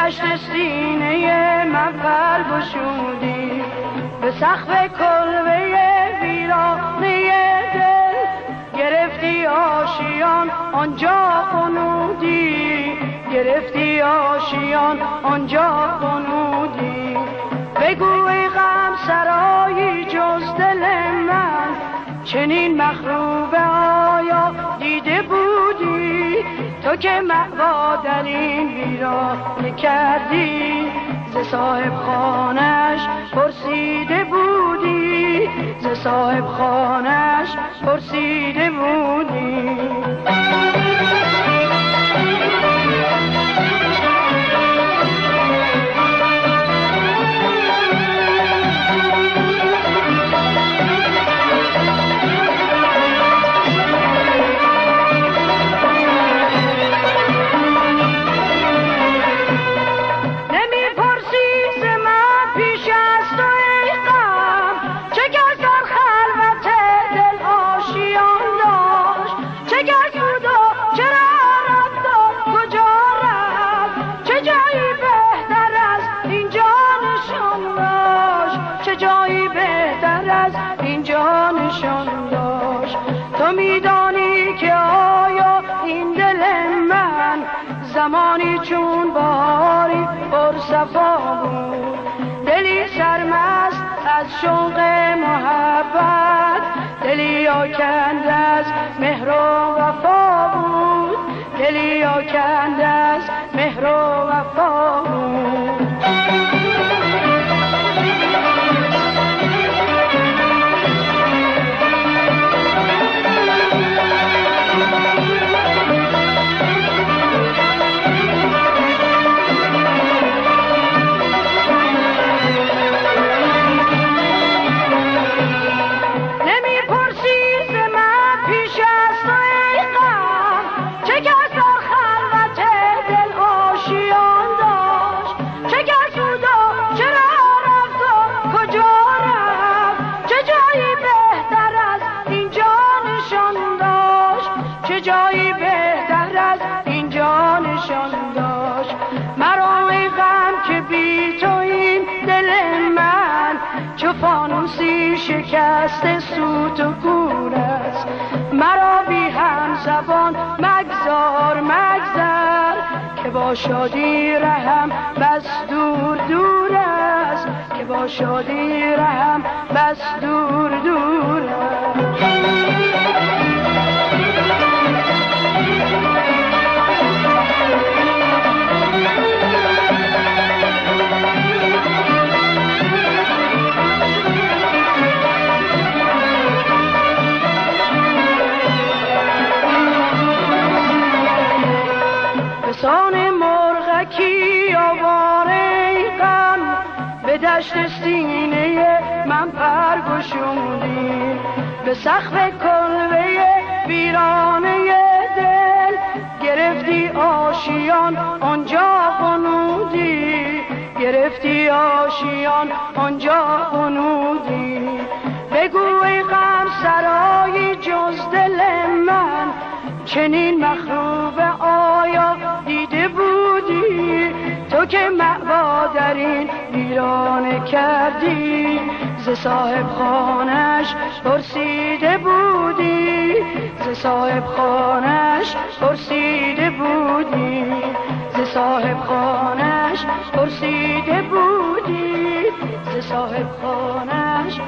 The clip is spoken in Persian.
دشت سینه من پر گشودی، به سقف کلبه ویرانه دل گرفتی آشیان آنجا خنودی، گرفتی آشیان آنجا خنودی. بگو ای غم سرایی جز دل من، چنین مخروبه آیا دیده بودی؟ تو که مأوا در این ویرانه کردی، ز صاحب خانش پرسیده بودی، ز صاحب خانش پرسیده بودی. تو میدانی که آیا این دل من زمانی چون بهاری پرصفا بود، دلی سرمست از شوق محبت، دلی آکنده از مهر و وفا بود، دلی آکنده از مهر و وفا بود. جایی بهتر از اینجا نشان داشت. مرا ای غم که بی تو این دل من چو فانوسی شکست سوت و کور است. مرا بی هم زبان مگذار مگذر، که با شادی رهم بس دور دور است، که با شادی رهم بس دور دور است. سان مرغکی آواره غم به دشت سینه من پر گشودی، به سقف کلبه ویرانه دل گرفتی آشیان آنجا خنودی، گرفتی آشیان آنجا خنودی. بگو ای غم سرایی جز دل من، چنین مخروبه آیا دیده بودی؟ تو که مأوا در این ویرانه کردی، ز صاحب خانش پرسیده بودی، ز صاحب خانش پرسیده بودی، ز صاحب خانش پرسیده بودی، ز صاحب خانش